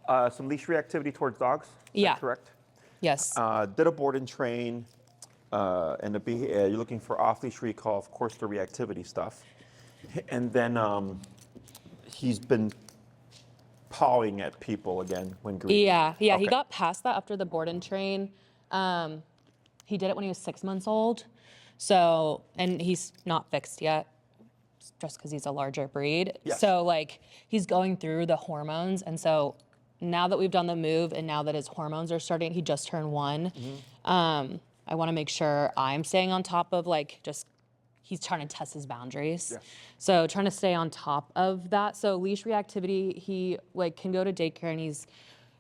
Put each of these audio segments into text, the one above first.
Some leash reactivity towards dogs. Is Yeah. that correct? Yes. Did a board and train, and you're looking for off-leash recall, of course, the reactivity stuff. And then he's been pawing at people again when greeting. Yeah, Okay. he got past that after the board and train. He did it when he was 6 months old. So, and he's not fixed yet, just because he's a larger breed. Yes. So like he's going through the hormones. And so now that we've done the move and now that his hormones are starting, he just turned 1. I want to make sure I'm staying on top of he's trying to test his boundaries. Yes. So trying to stay on top of that. So leash reactivity, he can go to daycare and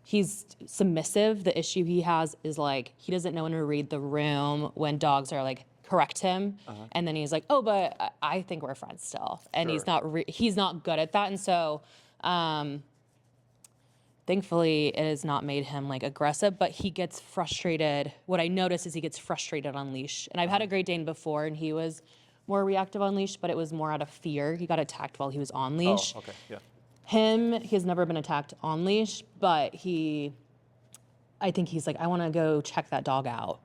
he's submissive. The issue he has is he doesn't know when to read the room when dogs are correct him. And then he's like, oh, but I think we're friends still. And Sure. he's not good at that. And so thankfully it has not made him aggressive, but he gets frustrated. What I notice is he gets frustrated on leash. And I've had a Great Dane before and he was more reactive on leash, but it was more out of fear. He got attacked while he was on leash. Oh, okay, yeah. He has never been attacked on leash, but I think he's I want to go check that dog out.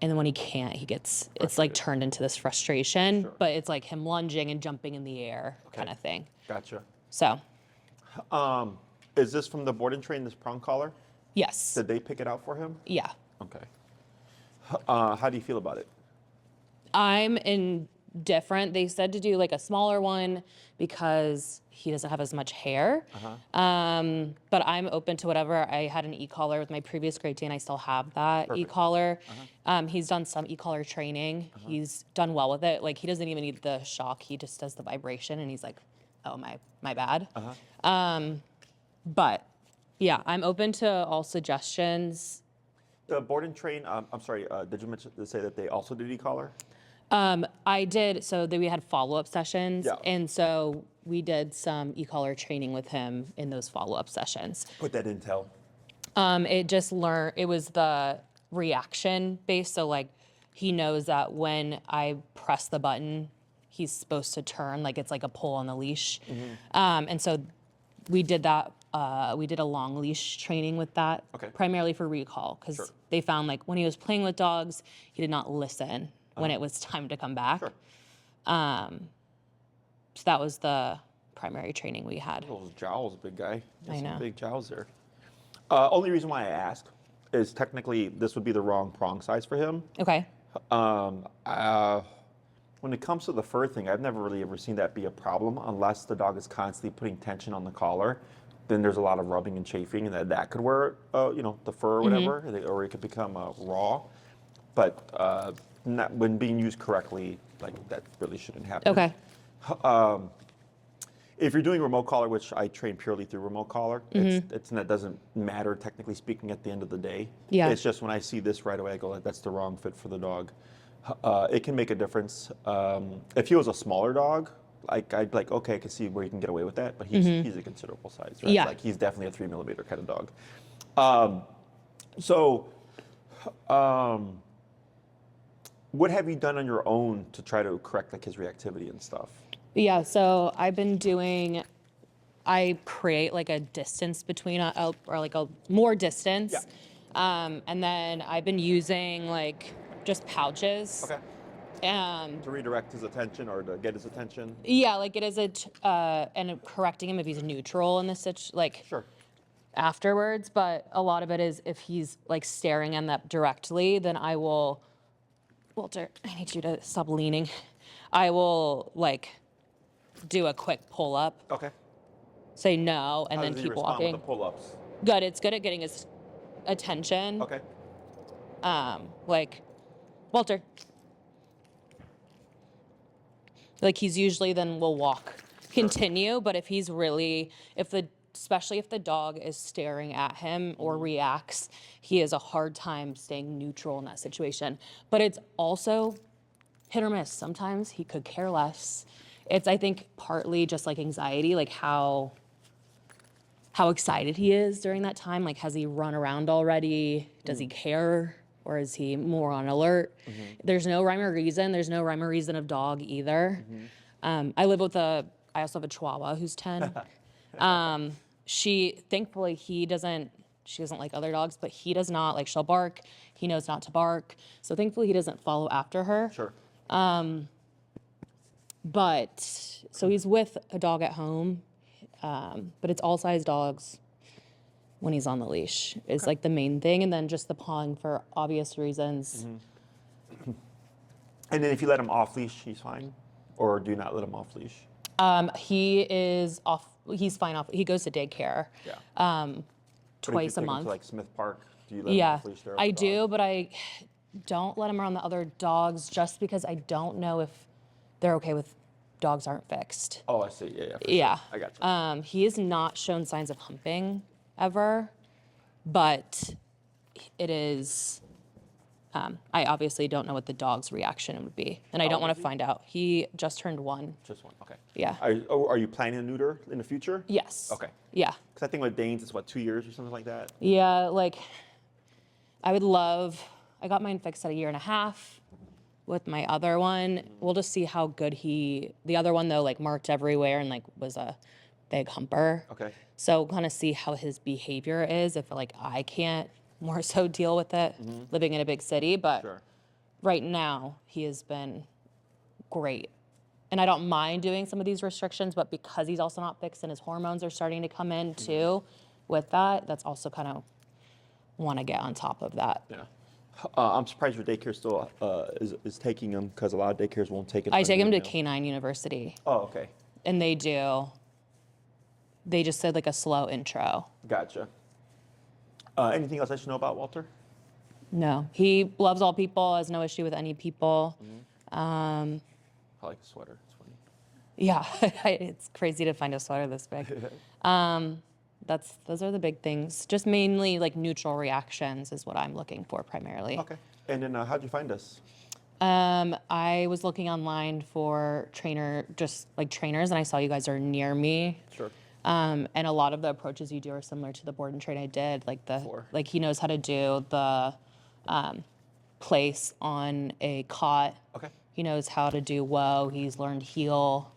And then when he can't, it's turned into this frustration, Sure. but it's him lunging and jumping in the air kind of thing. Gotcha. So, Is this from the board and train, this prong collar? yes. Did they pick it out for him? Yeah. Okay. How do you feel about it? I'm indifferent. They said to do a smaller one because he doesn't have as much hair. But I'm open to whatever. I had an e-collar with my previous Great Dane. I still have that Perfect. e-collar. He's done some e-collar training. He's done well with it. He doesn't even need the shock. He just does the vibration and he's like, oh, my bad. But yeah, I'm open to all suggestions. The board and train, I'm sorry, did you say that they also did e-collar? I did. So we had follow-up sessions. Yeah. And so we did some e-collar training with him in those follow-up sessions. Put that intel. It was the reaction based. So he knows that when I press the button, he's supposed to turn, it's like a pull on the leash. And so we did that. We did a long leash training with that, primarily for recall, because they found when he was playing with dogs, he did not listen when it was time to come back. Sure. So that was the primary training we had. Those jowls, big guy. I know. Some big jowls there. Only reason why I asked is technically this would be the wrong prong size for him. Okay. When it comes to the fur thing, I've never really ever seen that be a problem unless the dog is constantly putting tension on the collar. Then there's a lot of rubbing and chafing, and that could wear, the fur or whatever, or it could become raw. But when being used correctly, that really shouldn't happen. Okay. If you're doing remote collar, which I train purely through remote collar, that doesn't matter technically speaking at the end of the day. Yeah. It's just when I see this right away, I go, that's the wrong fit for the dog. It can make a difference. If he was a smaller dog, I'd okay, I can see where you can get away with that, but he's a considerable size, right? Yeah. He's definitely a 3mm kind of dog. What have you done on your own to try to correct his reactivity and stuff? Yeah, so I've been doing, I create a distance between, or a more distance. Yeah. And then I've been using just pouches. Okay. To redirect his attention or to get his attention? Yeah, it is and correcting him if he's neutral in this Sure. afterwards. But a lot of it is if he's staring at that directly, then I will, Walter, I need you to stop leaning. I will do a quick pull up. Okay. Say no, and How then does he keep respond walking. with the pull-ups? Good. It's good at getting his attention. Okay. Walter. He's usually then will walk, continue. But if he's really, especially if the dog is staring at him or reacts, he has a hard time staying neutral in that situation. But it's also hit or miss. Sometimes he could care less. It's, I think, partly just anxiety, how excited he is during that time. Has he run around already? Does he care? Or is he more on alert? There's no rhyme or reason. There's no rhyme or reason of dog either. I also have a Chihuahua who's 10. thankfully, she doesn't like other dogs, but he does not. Like, she'll bark. He knows not to bark. So thankfully, he doesn't follow after her. Sure. But, so he's with a dog at home, but it's all size dogs when he's on the leash is like the main thing. And then just the pawing for obvious reasons. And then if you let him off leash, he's fine? Or do you not let him off leash? He is off, he's fine off, he goes to daycare. Yeah. Twice a Take him month. to like Smith Park, do you let him Yeah, off leash there? with I the do, dog? but I don't let him around the other dogs just because I don't know if they're okay with dogs aren't fixed. Oh, I see. Yeah, for Yeah. Sure. I got you. He has not shown signs of humping ever, but it is. I obviously don't know what the dog's reaction would be, and I don't want to find out. He just turned 1. Just one. Okay. Yeah. Are you planning to neuter in the future? Yes. Okay. Yeah. Because I think with Danes, it's what, 2 years or something like that? Yeah, like, I got mine fixed at 1.5 years with my other one. We'll just see how good the other one though, like marked everywhere and like was a big humper. Okay. So kind of see how his behavior is if like I can't more so deal with it living in a big city. But Sure. right now he has been great. And I don't mind doing some of these restrictions, but because he's also not fixed and his hormones are starting to come in too with that's also kind of want to get on top of that. Yeah. I'm surprised your daycare still is taking him because a lot of daycares won't take it. I take him to under, Canine University, Oh, okay. and they just said like a slow intro. Gotcha. Anything else I should know about Walter? No, he loves all people, has no issue with any people. I like the sweater. It's funny. Yeah, it's crazy to find a sweater this big. Those are the big things. Just mainly like neutral reactions is what I'm looking for primarily. Okay. And then how'd you find us? I was looking online for trainers, and I saw you guys are near me. Sure. And a lot of the approaches you do are similar to the board and train I did. Like he knows how to do the place on a cot. Okay. He knows how to do whoa. He's learned heel.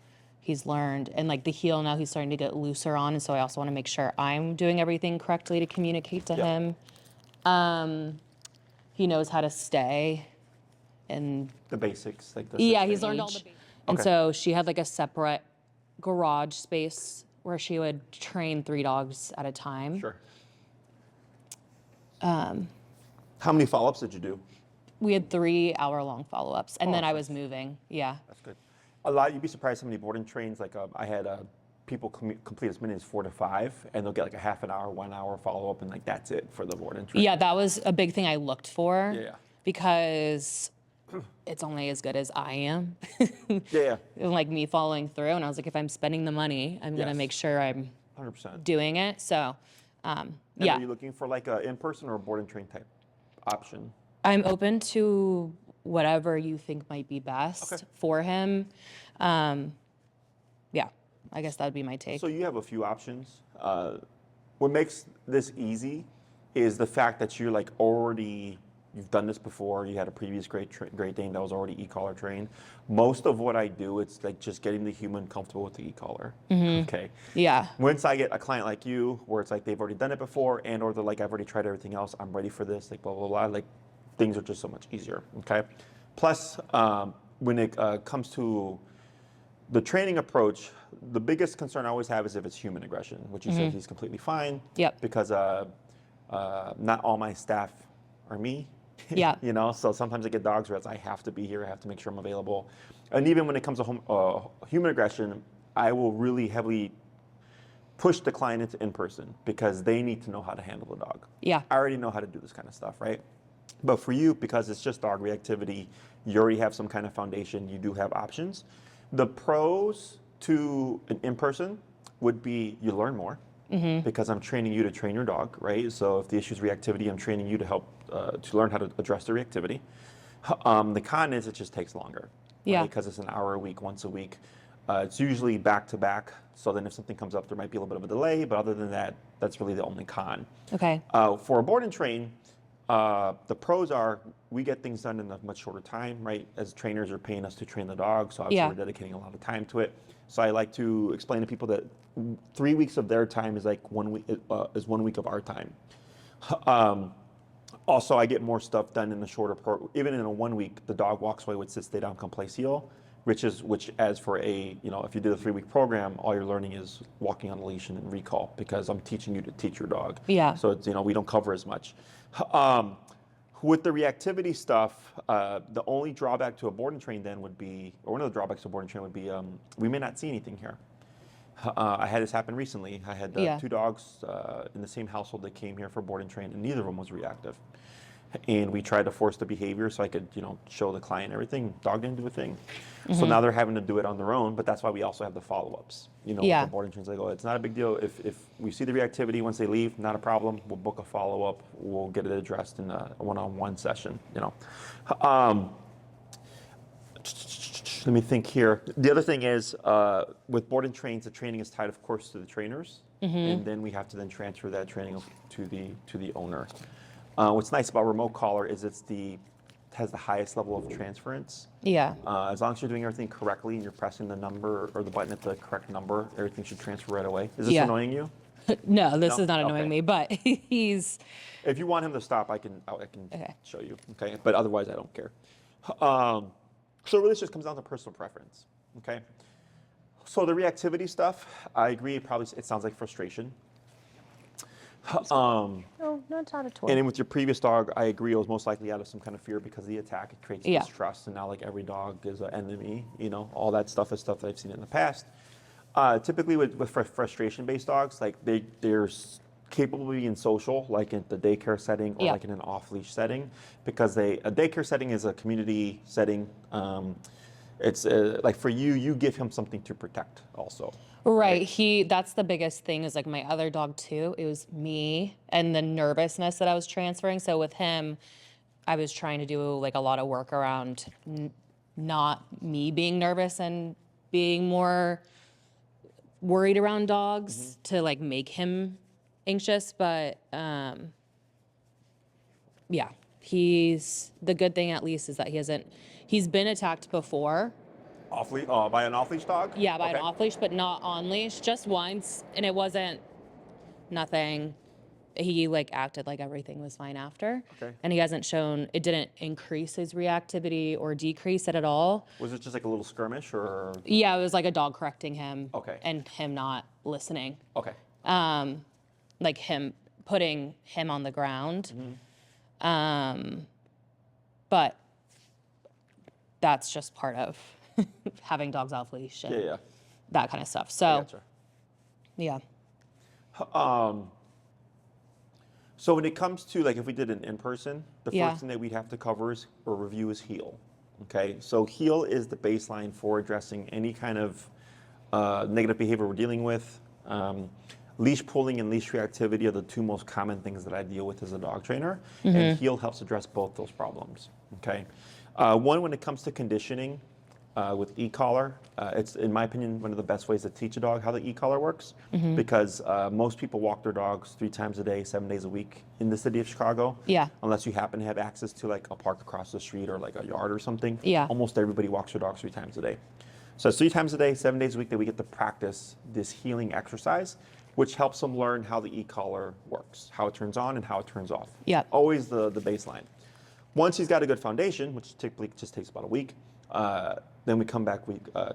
And like the heel now he's starting to get looser on. And so I also want to make sure I'm doing everything correctly to communicate to him. He knows how to stay. And The basics, like the he's learned all the basics. And Okay. so she had like a separate garage space where she would train 3 dogs at a time. Sure. How many follow-ups did you do? We had 3-hour-long follow-ups, and then I nice. was moving. Yeah. That's good. You'd be surprised how many boarding trains, like I had people complete as many as 4 to 5, and they'll get like a half an hour, 1 hour follow-up, and like that's it for the boarding train. Yeah, that was a big thing I looked for. Yeah. Because it's only as good as I am. Yeah. And like me following through, and I was like, if I'm spending the money, I'm gonna Yes. make sure I'm 100%. doing it. So, And yeah, Are you looking for like a in-person or a boarding train type option? I'm open to whatever you think might be best Okay. for him. Yeah, I guess that'd be my take. So you have a few options. What makes this easy is the fact that you're like you've done this before. You had a previous Great Dane that was already e-collar trained. Most of what I do, it's like just getting the human comfortable with the e-collar. Okay. Yeah, Once I get a client like you, where it's like they've already done it before, and or they're like, I've already tried everything else, I'm ready for this, like blah blah blah. Like things are just so much easier. Okay. Plus, when it comes to the training approach, the biggest concern I always have is if it's human aggression, which you said he's completely fine. Yep. Because not all my staff are me. Yeah. You know, so sometimes I get dogs where it's I have to be here, I have to make sure I'm available. And even when it comes to human aggression, I will really heavily push the client into in-person because they need to know how to handle the dog. yeah, I already know how to do this kind of stuff, right? But for you, because it's just dog reactivity, you already have some kind of foundation, you do have options. The pros to an in-person would be you learn more because I'm training you to train your dog, right? So if the issue is reactivity, I'm training you to help to learn how to address the reactivity. The con is it just takes longer. Yeah. Because it's an hour a week, once a week. It's usually back to back. So then if something comes up, there might be a little bit of a delay. But other than that, that's really the only con. okay, For a board and train, The pros are we get things done in a much shorter time, right? As trainers are paying us to train the dog, so obviously we're dedicating a lot of time to it. So I like to explain to people that 3 weeks of their time is like 1 week is 1 week of our time. Also, I get more stuff done in a shorter even in a 1 week. The dog walks away with sit, stay down, come play, heel, which as for a if you did a 3 week program, all you're learning is walking on a leash and recall because I'm teaching you to teach your dog. Yeah. So it's we don't cover as much. With the reactivity stuff, the only drawback to a board and train then would be, or one of the drawbacks to a board and train would be, we may not see anything here. I had this happen recently. I had 2 dogs in the same household that came here for board and train, and neither of them was reactive. And we tried to force the behavior so I could, show the client everything. Dog didn't do a thing. So now they're having to do it on their own, but that's why we also have the follow-ups. With the board and trains, I go, it's not a big deal. If we see the reactivity once they leave, not a problem. We'll book a follow-up. We'll get it addressed in a one-on-one session, Let me think here. The other thing is, with board and trains, the training is tied, of course, to the trainers, and then we have to then transfer that training to the owner. What's nice about remote collar is has the highest level of transference. Yeah. As long as you're doing everything correctly and you're pressing the number or the button at the correct number, everything should transfer right away. Is this annoying you? No, this is not annoying me, but he's. If you want him to stop, I can show you. Okay, but otherwise, I don't care. So really, this just comes down to personal preference. Okay. So the reactivity stuff, I agree. It sounds like frustration. No, it's not a toy. And then with your previous dog, I agree. It was most likely out of some kind of fear because of the attack. It creates distrust, and now like every dog is an enemy. All that stuff is stuff that I've seen in the past. Typically with frustration-based dogs, like they're capable of being social, like in the daycare setting or like in an off-leash setting, because a daycare setting is a community setting. It's like for you give him something to protect also. Right. That's the biggest thing is like my other dog too. It was me and the nervousness that I was transferring. So with him, I was trying to do like a lot of work around not me being nervous and being more worried around dogs to like make him anxious. But the good thing at least is that he's been attacked before. Off-leash, by an off-leash dog? Yeah, by an off-leash, but not on-leash, just once, and it wasn't nothing. He like acted like everything was fine after. Okay. And he hasn't shown, it didn't increase his reactivity or decrease it at all. Was it just like a little skirmish or? Yeah, it was like a dog correcting him. Okay. And him not listening. Okay. Like him putting him on the ground. But that's just part of having dogs off leash and that kind of stuff. So, yeah. So when it comes to like if we did an in-person, the first thing that we'd have to cover or review is heel. Okay, so heel is the baseline for addressing any kind of negative behavior we're dealing with. Leash pulling and leash reactivity are the 2 most common things that I deal with as a dog trainer, and heel helps address both those problems. Okay, when it comes to conditioning with e-collar, it's in my opinion one of the best ways to teach a dog how the e-collar works, because most people walk their dogs 3 times a day, 7 days a week in the city of Chicago. Yeah. Unless you happen to have access to like a park across the street or like a yard or something. Yeah. Almost everybody walks their dogs 3 times a day. So it's 3 times a day, 7 days a week that we get to practice this healing exercise, which helps them learn how the e-collar works, how it turns on and how it turns off. Yeah. Always the baseline. Once he's got a good foundation, which typically just takes about a week, then we come back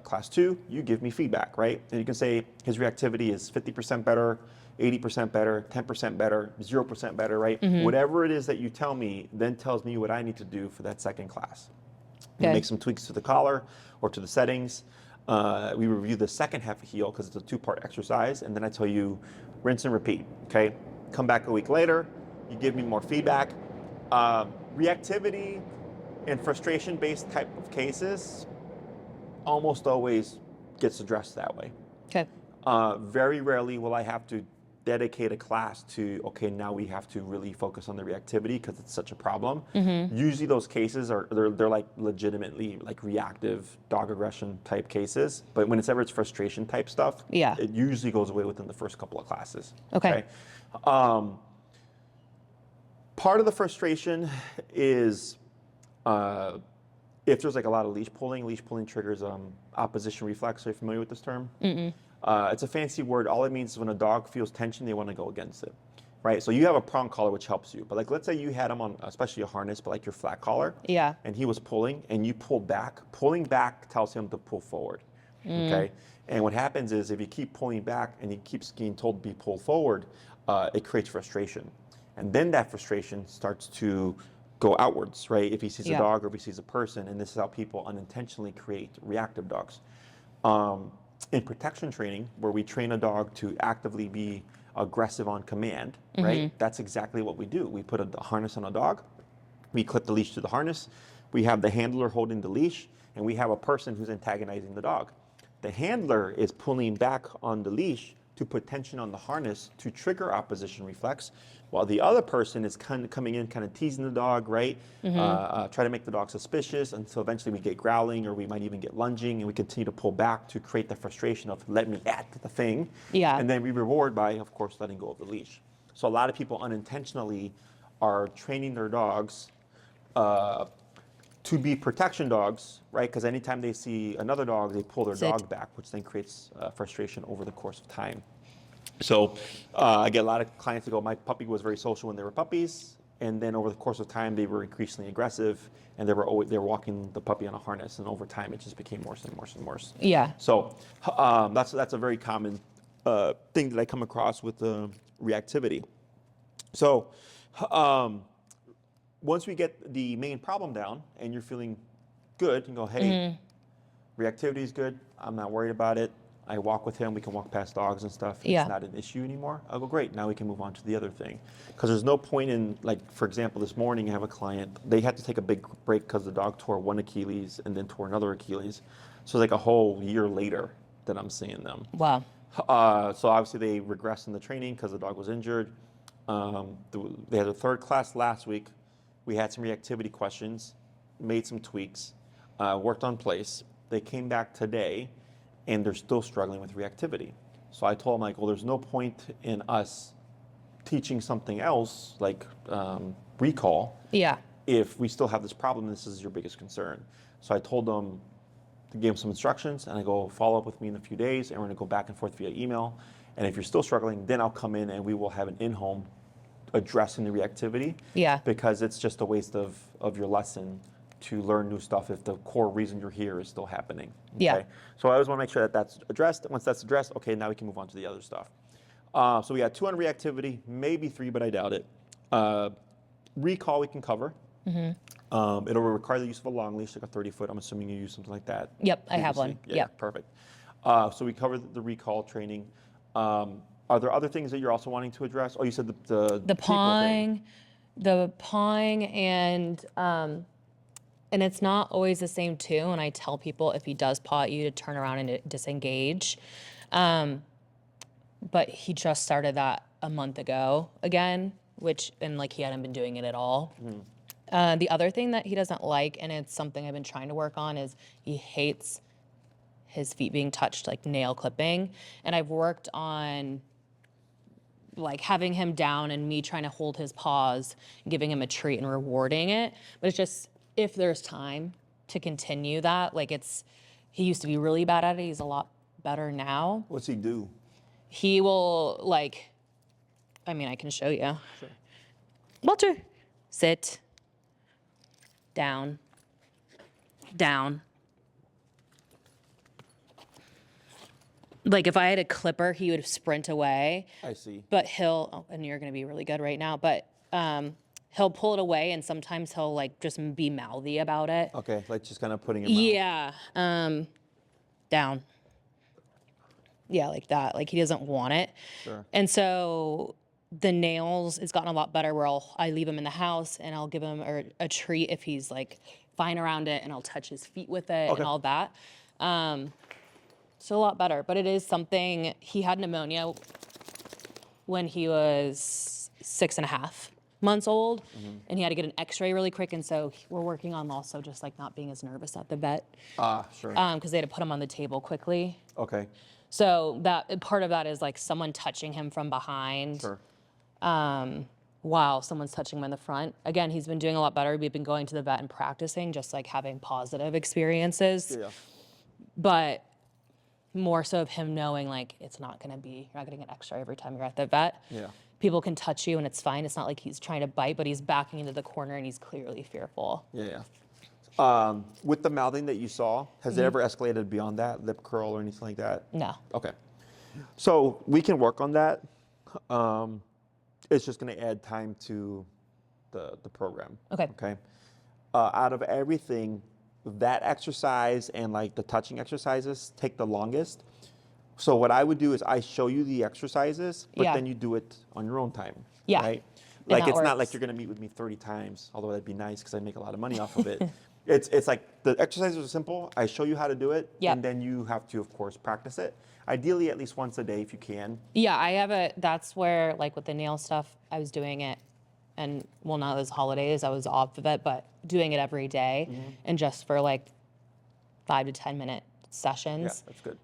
class 2, you give me feedback, right? And you can say his reactivity is 50% better, 80% better, 10% better, 0% better, right? Whatever it is that you tell me then tells me what I need to do for that second class. You make some tweaks to the collar or to the settings. We review the second half of heel because it's a 2-part exercise, and then I tell you rinse and repeat, okay? Come back a week later, you give me more feedback. Reactivity and frustration-based type of cases almost always gets addressed that way. Okay. Very rarely will I have to dedicate a class to, okay, now we have to really focus on the reactivity because it's such a problem. Usually those cases they're like legitimately like reactive dog aggression type cases, but whenever it's frustration type stuff, it usually goes away within the first couple of classes. Okay. Part of the frustration is if there's like a lot of leash pulling triggers opposition reflex. Are you familiar with this term? It's a fancy word. All it means is when a dog feels tension, they want to go against it, right? So you have a prong collar, which helps you. But like, let's say you had him on, especially a harness, but like your flat collar. Yeah. And he was pulling, and you pulled back. Pulling back tells him to pull forward, okay? And what happens is if you keep pulling back and he keeps getting told to be pulled forward, it creates frustration. And then that frustration starts to go outwards, right? If he sees a dog or if he sees a person, and this is how people unintentionally create reactive dogs. In protection training, where we train a dog to actively be aggressive on command, right? That's exactly what we do. We put a harness on a dog, we clip the leash to the harness, we have the handler holding the leash, and we have a person who's antagonizing the dog. The handler is pulling back on the leash to put tension on the harness to trigger opposition reflex, while the other person is kind of coming in, kind of teasing the dog, right? Try to make the dog suspicious until eventually we get growling, or we might even get lunging, and we continue to pull back to create the frustration of let me at the thing. Yeah. And then we reward by, of course, letting go of the leash. So a lot of people unintentionally are training their dogs to be protection dogs, right? Because anytime they see another dog, they pull their dog back, which then creates frustration over the course of time. So I get a lot of clients that go, my puppy was very social when they were puppies, and then over the course of time, they were increasingly aggressive, and they were walking the puppy on a harness, and over time, it just became worse and worse and worse. Yeah. So that's a very common thing that I come across with reactivity. So once we get the main problem down, and you're feeling good, you go, hey, reactivity is good. I'm not worried about it. I walk with him. We can walk past dogs and stuff. Yeah. It's not an issue anymore. I'll go, great. Now we can move on to the other thing. Because there's no point in, like, for example, this morning I have a client. They had to take a big break because the dog tore one Achilles and then tore another Achilles. So it's like a whole year later that I'm seeing them. Wow. So obviously they regressed in the training because the dog was injured. They had a third class last week. We had some reactivity questions, made some tweaks, worked on place. They came back today, and they're still struggling with reactivity. So I told them, like, well, there's no point in us teaching something else, like recall, if we still have this problem, this is your biggest concern. So I told them to give them some instructions, and I go, follow up with me in a few days, and we're gonna go back and forth via email. And if you're still struggling, then I'll come in and we will have an in-home addressing the reactivity. Because it's just a waste of your lesson to learn new stuff if the core reason you're here is still happening. Okay? So I always want to make sure that that's addressed. Once that's addressed, okay, now we can move on to the other stuff. So we got 2 on reactivity, maybe 3, but I doubt it. Recall we can cover. It'll require the use of a long leash, like a 30-foot. I'm assuming you use something like that. Yep, I have one. Yeah, perfect. So we covered the recall training. Are there other things that you're also wanting to address? Oh, you said the pawing, and it's not always the same too. And I tell people if he does paw at you to turn around and disengage. But he just started that a month ago again, and like he hadn't been doing it at all. The other thing that he doesn't like, and it's something I've been trying to work on, is he hates his feet being touched, like nail clipping. And I've worked on like having him down and me trying to hold his paws, giving him a treat and rewarding it. But it's just, if there's time to continue that, like he used to be really bad at it. He's a lot better now. What's he do? He will I can show you. Sure. Walter, sit, down, down. Like if I had a clipper, he would sprint away. I see. But and you're gonna be really good right now, but he'll pull it away, and sometimes he'll like just be mouthy about it. Okay, like just kind of putting it out. Down. Yeah, like that. Like he doesn't want it. Sure. And so the nails, it's gotten a lot better where I leave him in the house and I'll give him a treat if he's like fine around it, and I'll touch his feet with it and all that. So a lot better, but it is something. He had pneumonia when he was 6.5 months old, and he had to get an x-ray really quick, and so we're working on also just like not being as nervous at the vet. Sure. Because they had to put him on the table quickly. Okay. So that part of that is like someone touching him from behind. Sure. while someone's touching him in the front. Again, he's been doing a lot better. We've been going to the vet and practicing, just like having positive experiences. Yeah. But more so of him knowing like it's not going to be, you're not getting an X-ray every time you're at the vet. Yeah. People can touch you and it's fine. It's not like he's trying to bite, but he's backing into the corner and he's clearly fearful. Yeah. With the mouthing that you saw, has it ever escalated beyond that, lip curl or anything like that? No. Okay. So we can work on that. It's just going to add time to the program. Okay. Okay. Out of everything, that exercise and like the touching exercises take the longest. So what I would do is I show you the exercises, but Yeah. then you do it on your own time. Yeah. Right? And Like that it's not like works. you're going to meet with me 30 times, although that'd be nice because I make a lot of money off of it. It's like the exercises are simple. I show you how to do it, Yep. and then you have to, of course, practice it. Ideally, at least once a day if you can. Yeah, I have that's where, like with the nail stuff, I was doing it, and well, not those holidays, I was off of it, but doing it every day, and just for like 5 to 10 minute Yeah, sessions. that's good.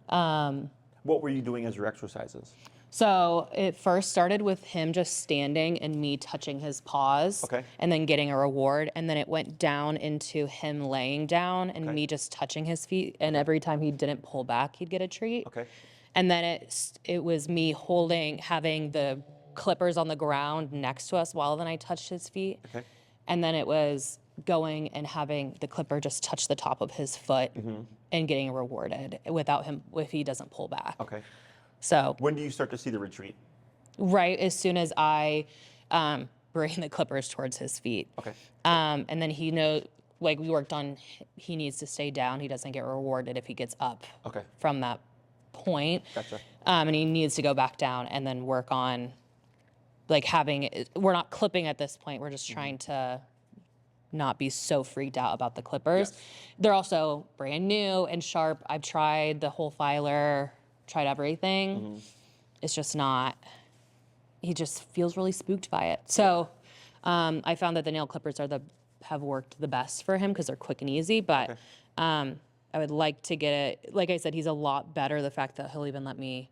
What were you doing as your exercises? So it first started with him just standing and me touching his paws, Okay. and then getting a reward, and then it went down into him laying down and Okay. me just touching his feet, and every time he didn't pull back, he'd get a treat. Okay. And then it was me having the clippers on the ground next to us while then I touched his feet. Okay. And then it was going and having the clipper just touch the top of his foot and getting rewarded without him if he doesn't pull back. Okay. So When do you start to see the retreat? right as soon as I bring the clippers towards his feet. Okay. And then he knows, like we worked on, he needs to stay down. He doesn't get rewarded if he gets up Okay. from that point. Gotcha. And he needs to go back down and then work on like we're not clipping at this point. We're just trying to not be so freaked out about the clippers. Yes. They're also brand new and sharp. I've tried the whole filer, tried everything. It's just not, he just feels really spooked by it. So I found that the nail clippers have worked the best for him because they're quick and easy, but I would like to get it, like I said, he's a lot better. The fact that he'll even let me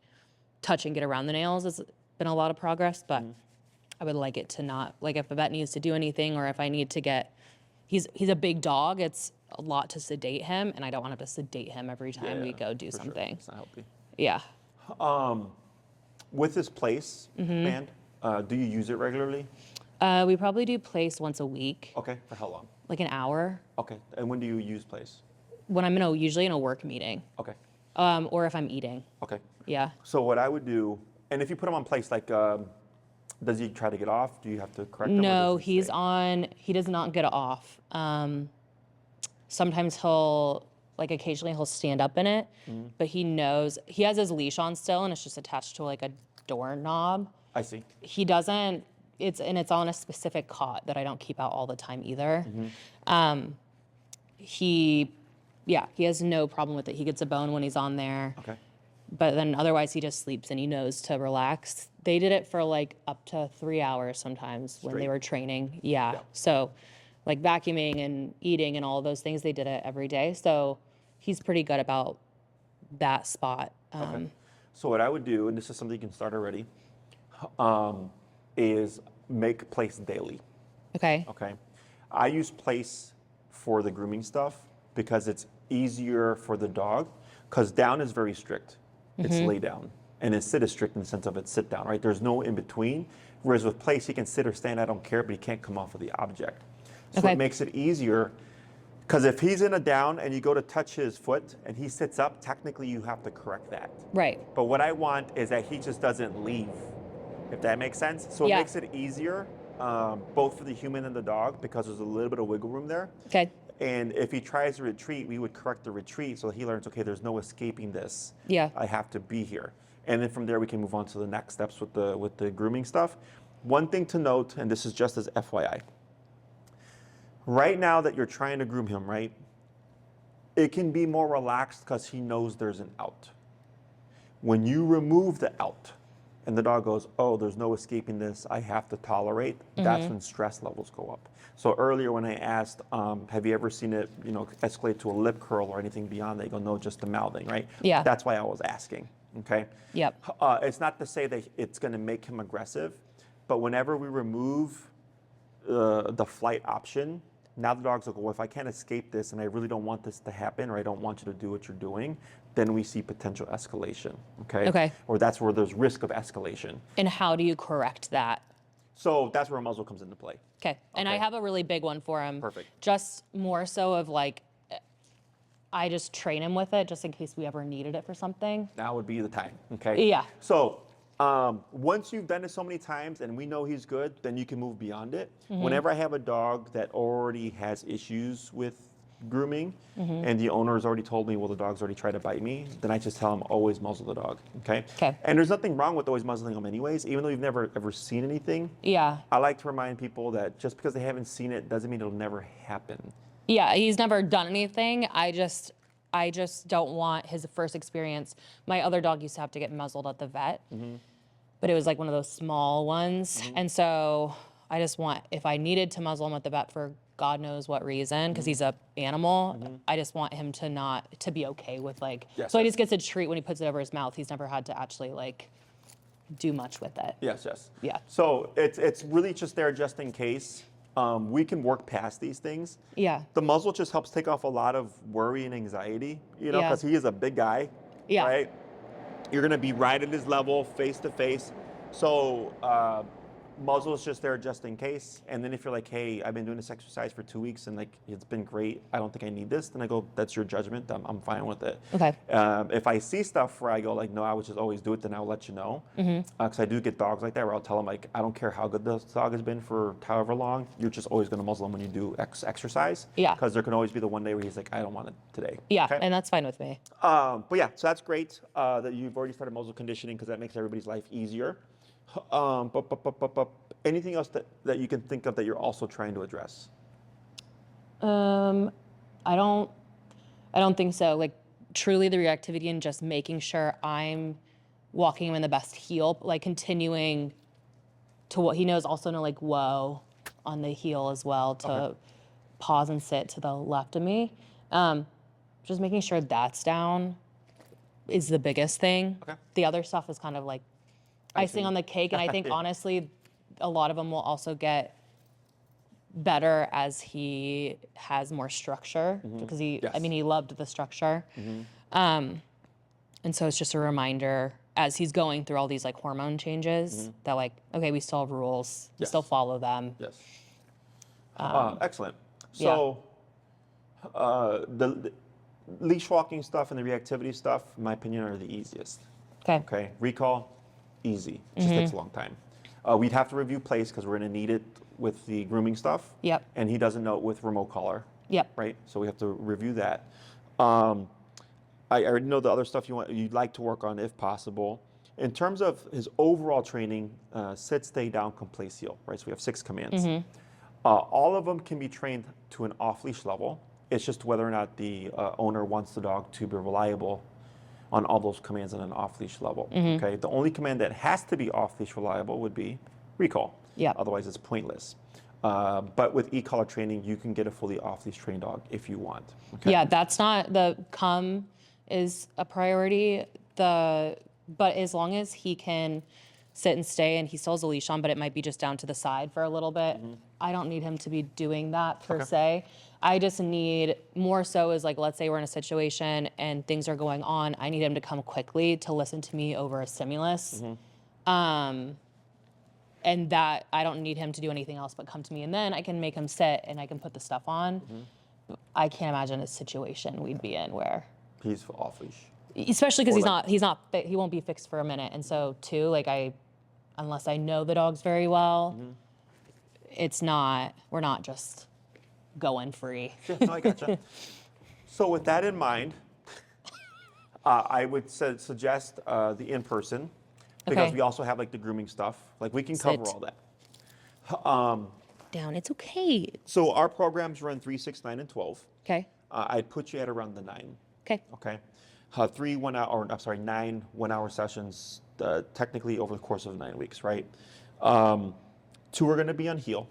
touch and get around the nails has been a lot of progress, but I would like it to not, like if the vet needs to do anything or if I need to get, he's a big dog, it's a lot to sedate him, and I don't want to have to sedate him every time we go do for sure. something. It's not healthy. Yeah. With this place band, do you use it regularly? We probably do place once a week, Okay. For how long? like an hour, Okay. And when do you use place? when I'm usually in a work meeting, Okay. or if I'm eating. Okay. Yeah. So what I would do, and if you put him on place, like, does he try to get off? Do you have to correct him? or No, does he he's stay? on, he does not get off. Sometimes occasionally he'll stand up in it, but he knows, he has his leash on still and it's just attached to like a doorknob. I see. He doesn't, it's on a specific cot that I don't keep out all the time either. He has no problem with it. He gets a bone when he's on there. Okay. But then otherwise he just sleeps and he knows to relax. They did it for like up to 3 hours sometimes when they Straight. were training. Yeah. Yeah. So like vacuuming and eating and all of those things, they did it every day. So he's pretty good about that spot. Okay. So what I would do, and this is something you can start already, is make place daily. Okay. Okay. I use place for the grooming stuff because it's easier for the dog, because down is very strict. It's lay down. And then sit is strict in the sense of it's sit down, right? There's no in between. Whereas with place, he can sit or stand, I don't care, but he can't come off of the object. So Okay. it makes it easier, because if he's in a down and you go to touch his foot and he sits up, technically you have to correct that. Right. But what I want is that he just doesn't leave, if that makes sense. So it Yeah. makes it easier, both for the human and the dog, because there's a little bit of wiggle room there. Okay. And if he tries to retreat, we would correct the retreat so that he learns, okay, there's no escaping this. Yeah. I have to be here. And then from there, we can move on to the next steps with the grooming stuff. One thing to note, and this is just as FYI, right now that you're trying to groom him, right, it can be more relaxed because he knows there's an out. When you remove the out and the dog goes, oh, there's no escaping this, I have to tolerate, that's when stress levels go up. So earlier when I asked, have you ever seen it, escalate to a lip curl or anything beyond that? You go, no, just the mouthing, right? Yeah. That's why I was asking, okay? Yep. It's not to say that it's going to make him aggressive, but whenever we remove the flight option, now the dog's like, well, if I can't escape this and I really don't want this to happen, or I don't want you to do what you're doing, then we see potential escalation, okay? Okay. Or that's where there's risk of escalation. And how do you correct that? So that's where a muzzle comes into play. Okay. And I Okay. have a really big one for him. Perfect. Just more so of like, I just train him with it just in case we ever needed it for something. Now would be the time, okay? Yeah. So once you've done it so many times and we know he's good, then you can move beyond it. Mm-hmm. Whenever I have a dog that already has issues with grooming Mm-hmm. and the owner has already told me, well, the dog's already tried to bite me, then I just tell him always muzzle the dog, okay? Okay. And there's nothing wrong with always muzzling them anyways, even though you've never ever seen anything. Yeah. I like to remind people that just because they haven't seen it doesn't mean it'll never happen. Yeah, he's never done anything. I just don't want his first experience. My other dog used to have to get muzzled at the vet, but it was like one of those small ones. And so I just want, if I needed to muzzle him at the vet for God knows what reason, because he's a animal, I just want him to be okay with like, Yes, so he yes. just gets a treat when he puts it over his mouth. He's never had to actually like do much with it. Yes, yes. Yeah. So it's really just there just in case. We can work past these things. Yeah. The muzzle just helps take off a lot of worry and anxiety, you know, Yeah. because he is a big guy, Yeah. right? You're going to be right at his level, face to face. So muzzle is just there just in case. And then if you're like, hey, I've been doing this exercise for 2 weeks and like it's been great, I don't think I need this, then I go, that's your judgment. I'm fine with it. Okay. If I see stuff where I go like, no, I would just always do it, then I'll let you know. Because I do get dogs like that where I'll tell them like, I don't care how good this dog has been for however long, you're just always going to muzzle him when you do exercise. Yeah. Because there can always be the one day where he's like, I don't want it today. Yeah, Okay? and that's fine with me. But yeah, so that's great that you've already started muzzle conditioning because that makes everybody's life easier. But anything else that you can think of that you're also trying to address? I don't think so. Like truly the reactivity and just making sure I'm walking him in the best heel, like continuing to what he knows, also know like whoa on the heel as well, to pause and sit to the left of me. Just making sure that's down is the biggest thing. Okay. The other stuff is kind of like icing on the cake. And I think honestly, a lot of them will also get better as he has more structure because he loved the structure. And so it's just a reminder as he's going through all these like hormone changes that like, okay, we still have rules, we still follow them. Yes. Excellent. So the leash walking stuff and the reactivity stuff, in my opinion, are the easiest. Okay. Okay. Recall, easy. It just takes a long time. We'd have to review place because we're going to need it with the grooming stuff. Yep. And he doesn't know it with remote collar. Yep. Right. So we have to review that. I already know the other stuff you'd like to work on if possible. In terms of his overall training, sit, stay down, come, place, heel. Right. So we have 6 commands. All of them can be trained to an off-leash level. It's just whether or not the owner wants the dog to be reliable on all those commands on an off-leash level. Okay. The only command that has to be off-leash reliable would be recall. Yeah. Otherwise, it's pointless. But with e-collar training, you can get a fully off-leash trained dog if you want. Okay? Yeah, that's not the come is a priority. But as long as he can sit and stay and he still has a leash on, but it might be just down to the side for a little bit. I don't need him to be doing that per se. I just need more so is like, let's say we're in a situation and things are going on. I need him to come quickly to listen to me over a stimulus. And that I don't need him to do anything else but come to me. And then I can make him sit and I can put the stuff on. I can't imagine a situation we'd be in where He's off-leash. especially because Or he won't be fixed for a minute. And so too, like unless I know the dogs very well, we're not just going free. Yeah, no, I gotcha. So with that in mind, I would suggest the in-person because Okay. we also have like the grooming stuff. Like we can cover Sit. all that. Down, it's okay. So our programs run 3, 6, 9, and 12. Okay, I'd put you at around the 9. okay, Okay. 9 1-hour sessions, technically over the course of 9 weeks, right? 2 are going to be on heel.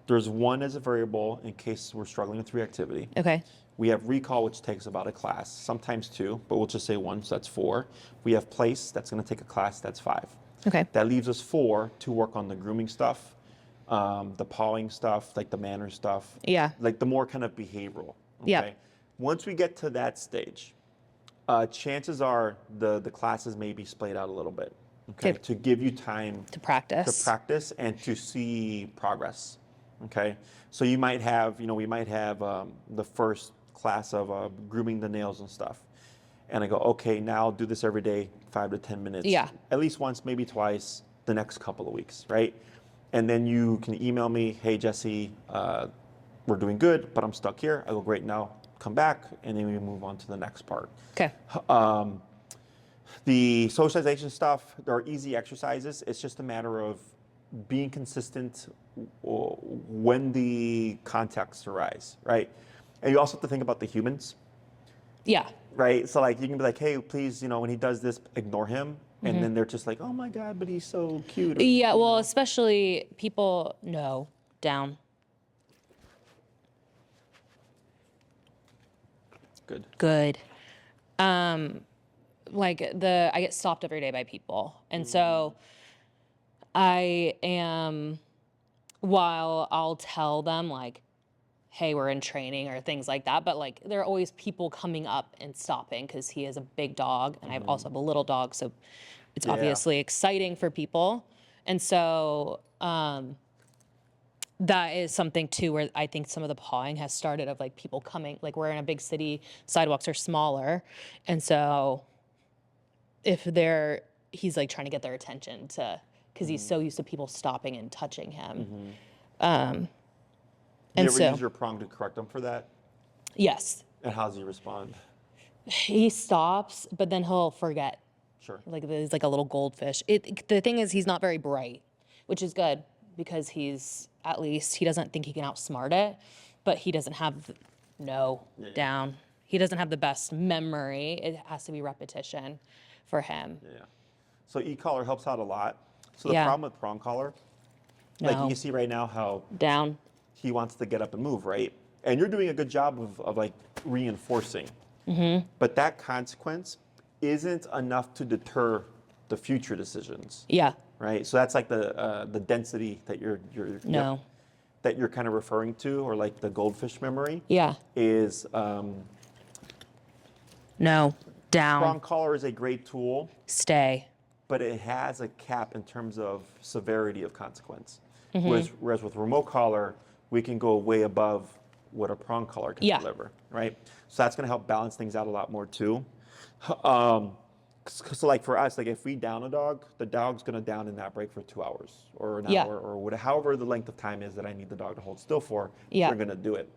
There's 1 as a variable in case we're struggling with reactivity. okay, We have recall, which takes about a class, sometimes 2, but we'll just say 1, so that's 4. We have place, that's going to take a class, that's 5. Okay. That leaves us 4 to work on the grooming stuff, the pawing stuff, like the manner stuff. Yeah. Like the more kind of behavioral. Okay? Yeah. Once we get to that stage, chances are the classes may be splayed out a little bit. Okay. Okay. To give you time To practice. and to see progress. Okay. So you might have, we might have the first class of grooming the nails and stuff. And I go, okay, now I'll do this every day, 5 to 10 minutes. Yeah. At least once, maybe twice the next couple of weeks, right? And then you can email me, hey, Jesse, we're doing good, but I'm stuck here. I go, great, now come back. And then we move on to the next part. Okay. The socialization stuff, there are easy exercises. It's just a matter of being consistent when the contexts arise, right? And you also have to think about the humans. Yeah. Right, so like you can be like, hey, please, when he does this, ignore him, and then they're just like, oh my God, but he's so cute. Yeah, well, especially people know down. Good. Good. Like I get stopped every day by people. And so while I'll tell them like, hey, we're in training or things like that, but like there are always people coming up and stopping because he is a big dog and I also have a little dog, so it's obviously exciting for people. And so that is something too where I think some of the pawing has started of like people coming, like we're in a big city, sidewalks are smaller, and so if he's like trying to get their attention because he's so used to people stopping and touching him. Do you ever use your prong to correct him for that? Yes. And how does he respond? He stops, but then he'll forget. Sure. Like he's like a little goldfish. The thing is, he's not very bright, which is good because he doesn't think he can outsmart it, but he doesn't have down. He doesn't have the best memory. It has to be repetition for him. Yeah. So e-collar helps out a lot. So the problem with prong collar, like you can see right now how down. He wants to get up and move, right? And you're doing a good job of like reinforcing. But that consequence isn't enough to deter the future decisions. Yeah. Right? So that's like the density that you're that you're kind of referring to, or like the goldfish memory. Yeah. Is no. Down. prong collar is a great tool. Stay. But it has a cap in terms of severity of consequence. Whereas with remote collar, we can go way above what a prong collar can deliver, right? So that's going to help balance things out a lot more too. So like for us, like if we down a dog, the dog's going to down in that break for 2 hours or an hour or whatever, however the length of time is that I need the dog to hold still for. We're going to do it.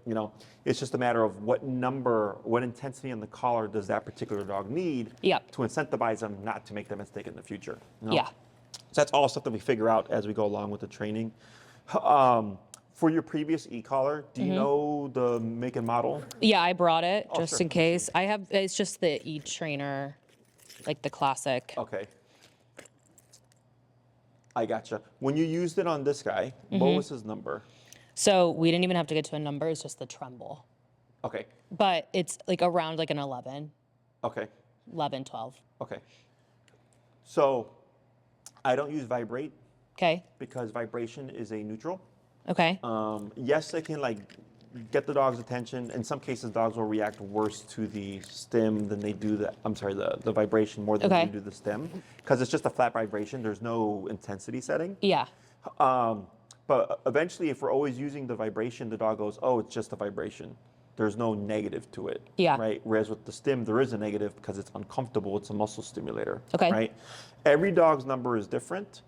It's just a matter of what intensity on the collar does that particular dog need to incentivize them not to make that mistake in the future. So that's all stuff that we figure out as we go along with the training. For your previous e-collar, do you know the make and model? Yeah, I brought it just in case. It's just the e-trainer, like the classic. Okay. I gotcha. When you used it on this guy, what was his number? So we didn't even have to get to a number, it's just the tremble. Okay. But it's like around like an 11. Okay. 11, 12. Okay. So I don't use vibrate. Okay. Because vibration is a neutral. Okay. Yes, it can like get the dog's attention. In some cases, dogs will react worse to the stim than they do the vibration more than they do the stim. Because it's just a flat vibration. There's no intensity setting. Yeah. But eventually, if we're always using the vibration, the dog goes, oh, it's just a vibration. There's no negative to it. Yeah. Right? Whereas with the stim, there is a negative because it's uncomfortable. It's a muscle stimulator. Okay. Right? Every dog's number is different.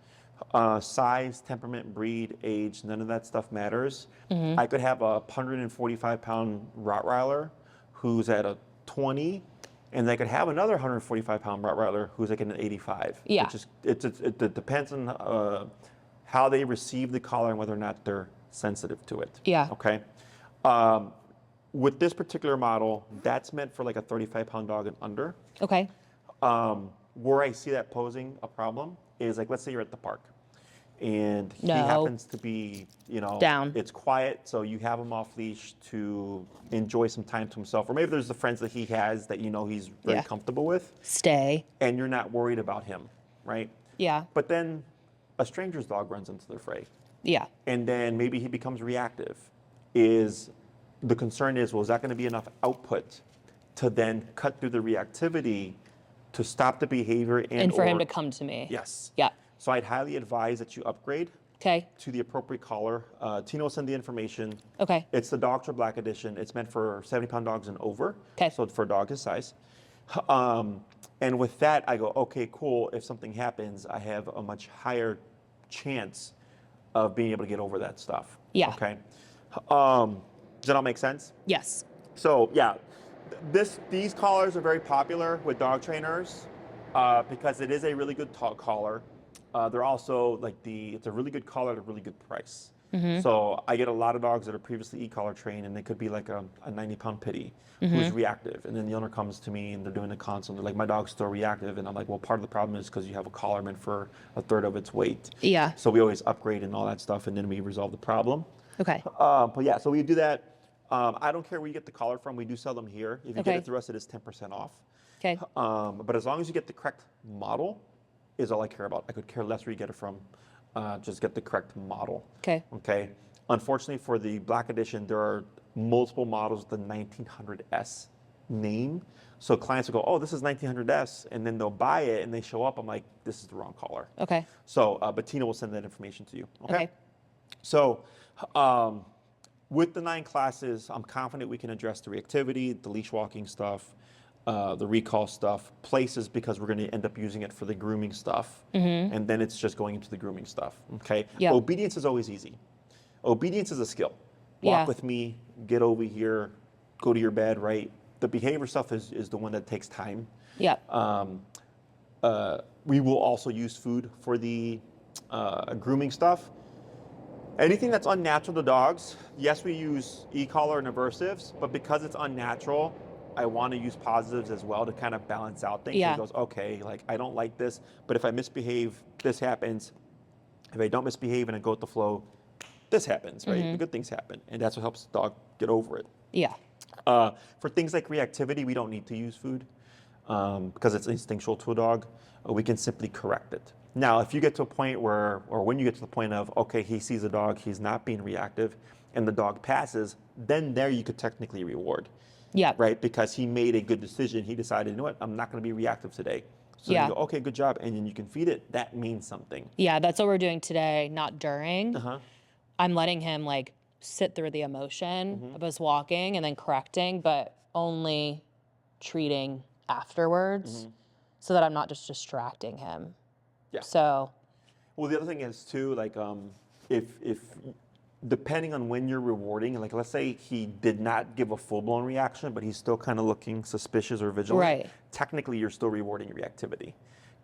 Size, temperament, breed, age, none of that stuff matters. I could have a 145-pound Rottweiler who's at a 20, and I could have another 145-pound Rottweiler who's like an 85. Yeah. It depends on how they receive the collar and whether or not they're sensitive to it. Yeah. Okay. With this particular model, that's meant for like a 35-pound dog and under. Okay. Where I see that posing a problem is like, let's say you're at the park and he happens to be, down. It's quiet, so you have him off leash to enjoy some time to himself. Or maybe there's the friends that he has that he's very comfortable with. Stay. And you're not worried about him, right? Yeah. But then a stranger's dog runs into the fray. Yeah. And then maybe he becomes reactive. The concern is, well, is that going to be enough output to then cut through the reactivity to stop the behavior And for him to come to me. Yes. Yeah. So I'd highly advise that you upgrade Okay. to the appropriate collar. Tina will send the information. Okay. It's the Dr. Black edition. It's meant for 70-pound dogs and over. Okay. So for a dog his size. And with that, I go, okay, cool. If something happens, I have a much higher chance of being able to get over that stuff. Yeah. Okay. Does that all make sense? Yes. So yeah, these collars are very popular with dog trainers because it is a really good collar. They're also it's a really good collar at a really good price. So I get a lot of dogs that are previously e-collar trained, and they could be like a 90-pound pitty who's reactive, and then the owner comes to me and they're doing a consult. They're like, my dog's still reactive, and I'm like, well, part of the problem is because you have a collar meant for a third of its weight. Yeah. So we always upgrade and all that stuff, and then we resolve the problem. Okay. But yeah, so we do that. I don't care where you get the collar from. We do sell them here. If you get Okay. it through us, it is 10% off. Okay. But as long as you get the correct model, is all I care about. I could care less where you get it from. Just get the correct model. Okay. Okay. Unfortunately, for the Black Edition, there are multiple models with the 1900S name. So clients will go, oh, this is 1900S, and then they'll buy it, and they show up. I'm like, this is the wrong collar. Okay. So, but Tina will send that information to you. Okay. So, with the 9 classes, I'm confident we can address the reactivity, the leash walking stuff, the recall stuff, places, because we're going to end up using it for the grooming stuff. And then it's just going into the grooming stuff. Okay. Yep. Obedience is always easy. Obedience is a skill. Walk Yeah. with me, get over here, go to your bed, right? The behavior stuff is the one that takes time. Yeah. We will also use food for the grooming stuff. Anything that's unnatural to dogs, yes, we use e-collar and aversives, but because it's unnatural, I want to use positives as well to kind of balance out things. Yeah. It goes, okay, like I don't like this, but if I misbehave, this happens. If I don't misbehave and I go with the flow, this happens, right? The good things happen, and that's what helps the dog get over it. Yeah. For things like reactivity, we don't need to use food because it's instinctual to a dog. We can simply correct it. Now, if you get to a point where, or when you get to the point of, okay, he sees a dog, he's not being reactive, and the dog passes, then there you could technically reward. Yeah. Right? Because he made a good decision. He decided, you know what, I'm not going to be reactive today. So Yeah. you go, okay, good job. And then you can feed it. That means something. Yeah. That's what we're doing today, not during. Uh-huh. I'm letting him like sit through the emotion of us walking and then correcting, but only treating afterwards so that I'm not just distracting him. Yeah. So, Well, the other thing is too, like, if depending on when you're rewarding, like let's say he did not give a full-blown reaction, but he's still kind of looking suspicious or vigilant. Right. Technically, you're still rewarding reactivity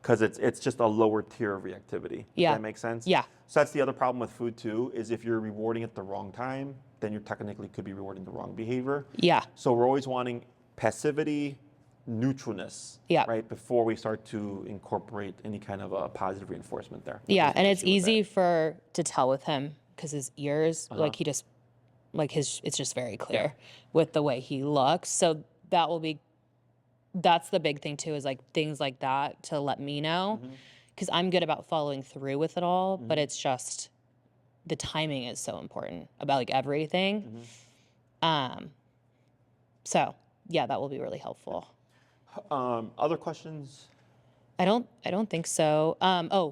because it's just a lower tier of reactivity. Yeah. Does that make sense? Yeah. So that's the other problem with food too, is if you're rewarding at the wrong time, then you technically could be rewarding the wrong behavior. yeah. So we're always wanting passivity, neutralness, Yeah. right, before we start to incorporate any kind of a positive reinforcement there. Yeah. There's no And it's issue with easy that. to tell with him because his ears, like he just, like it's just very clear with the way he looks. So that's the big thing too, is like things like that to let me know. Because I'm good about following through with it all, but it's just the timing is so important about like everything. So yeah, that will be really helpful. Other questions? I don't think so.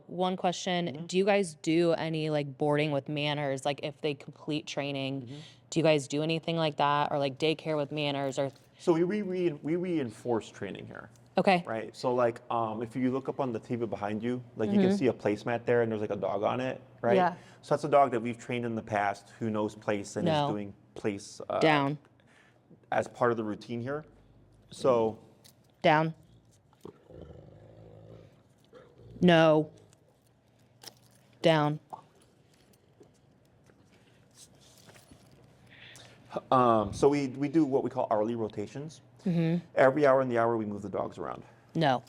One question. Do you guys do any like boarding with manners? Like if they complete training, do you guys do anything like that? Or like daycare with manners or? So we reinforce training here, Okay. right? So like if you look up on the TV behind you, like you can see a placemat there and there's like a dog on it, right? Yeah. So that's a dog that we've trained in the past who knows place and No. is doing place Down. as part of the routine here. So Down. No. Down. so we do what we call hourly rotations. Every hour in the hour we move the dogs around. No.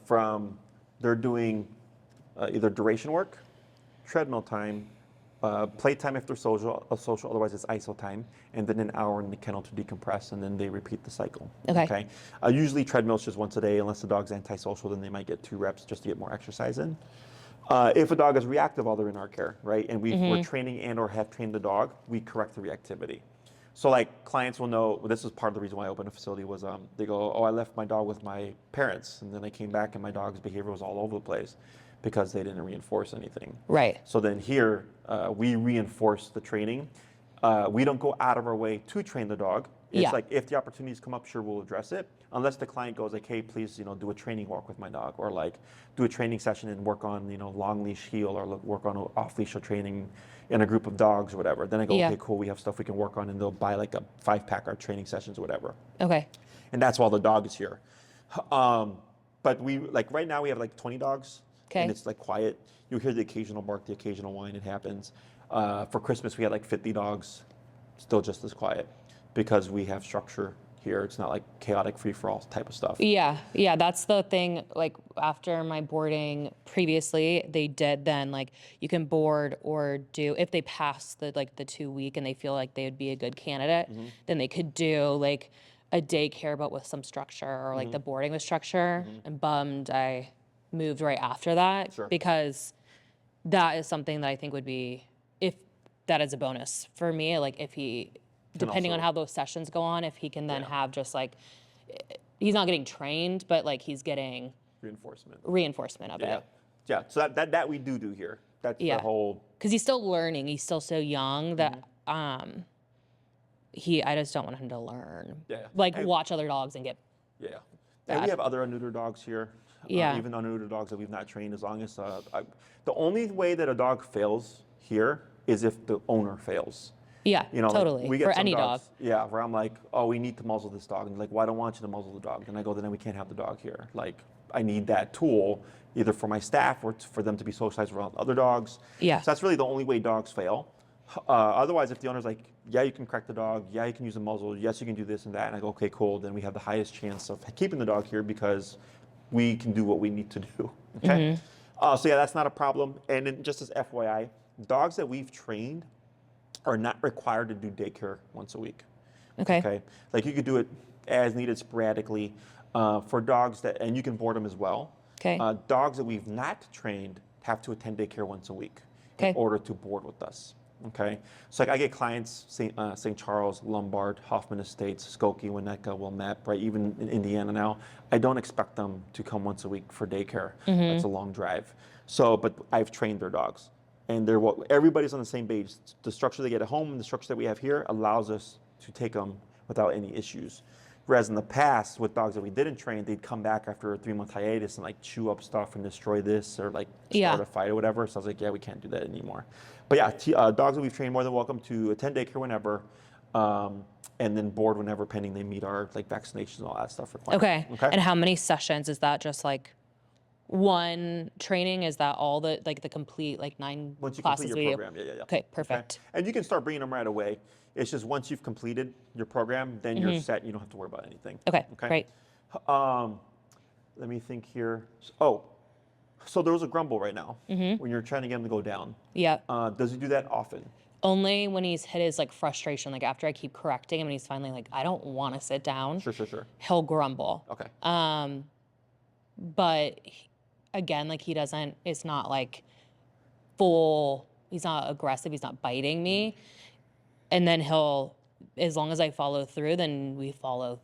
From they're doing either duration work, treadmill time, playtime after social, otherwise it's ISO time, and then an hour in the kennel to decompress, and then they repeat the cycle. Okay. Usually treadmills just once a day, unless the dog's antisocial, then they might get 2 reps just to get more exercise in. If a dog is reactive while they're in our care, right, and we're training and or have trained the dog, we correct the reactivity. So like clients will know, this is part of the reason why I opened a facility was they go, oh, I left my dog with my parents, and then I came back and my dog's behavior was all over the place because they didn't reinforce anything. Right. So then here, we reinforce the training. We don't go out of our way to train the dog. It's like if the opportunities come up, sure, we'll address it. Unless the client goes like, hey, please, do a training walk with my dog, or like do a training session and work on, long leash heel, or work on off-leash training in a group of dogs or whatever. Then I go, okay, cool, we have stuff we can work on, and they'll buy like a 5-pack our training sessions or whatever. Okay. And that's while the dog is here. But we, like right now we have like 20 dogs. Okay. And it's like quiet. You'll hear the occasional bark, the occasional whine, it happens. For Christmas we had like 50 dogs, still just as quiet, because we have structure here. It's not like chaotic free-for-all type of stuff. Yeah, that's the thing. Like after my boarding previously, they did then like you can board or do, if they pass the 2-week and they feel like they would be a good candidate, then they could do like a daycare but with some structure, or like the boarding with structure. And bummed I moved right after that, because that is something that I think would be, if that is a bonus for me, like if he, depending on how those sessions go on, if he can then have just like, he's not getting trained, but like he's getting reinforcement of it. Yeah, so that we do here. That's the whole. Because he's still learning. He's still so young that I just don't want him to learn. Watch other dogs and get. And we have other unneutered dogs here. Even unneutered dogs that we've not trained, as long as the only way that a dog fails here is if the owner fails. Yeah, totally. Like we get for some any dogs, dog. Yeah, where I'm like, oh, we need to muzzle this dog. And like, well, I don't want you to muzzle the dog. And I go, then we can't have the dog here. Like, I need that tool either for my staff or for them to be socialized around other dogs. Yeah. So that's really the only way dogs fail. Otherwise, if the owner's like, yeah, you can correct the dog. Yeah, you can use a muzzle. Yes, you can do this and that. And I go, okay, cool. Then we have the highest chance of keeping the dog here because we can do what we need to do. Okay. So yeah, that's not a problem. And then just as FYI, dogs that we've trained are not required to do daycare once a week. Okay. Like you could do it as needed sporadically for dogs that, and you can board them as well. Okay. Dogs that we've not trained have to attend daycare once a week in order to board with us. Okay. So like I get clients, St. Charles, Lombard, Hoffman Estates, Skokie, Winnetka, Wilmette, right? Even in Indiana now. I don't expect them to come once a week for daycare. That's a long drive. So, but I've trained their dogs. And everybody's on the same page. The structure they get at home and the structure that we have here allows us to take them without any issues. Whereas in the past, with dogs that we didn't train, they'd come back after a 3-month hiatus and like chew up stuff and destroy this or like start a fight or whatever. So I was like, yeah, we can't do that anymore. But yeah, dogs that we've trained more than welcome to attend daycare whenever, and then board whenever, pending they meet our like vaccinations and all that stuff required. Okay. And how many sessions is that? Just like one training? Is that all the like the complete like 9 once you classes? complete your program, yeah. Okay, perfect. Okay? And you can start bringing them right away. It's just once you've completed your program, then you're set. You don't have to worry about anything. Okay, great. Let me think here. Oh, so there was a grumble right now when you're trying to get him to go down. Yeah. Does he do that often? Only when he's hit his like frustration, like after I keep correcting him and he's finally like, I don't want to sit down. Sure. He'll grumble. Okay. But again, like it's not like full, he's not aggressive, he's not biting me. And then as long as I follow through, then he follows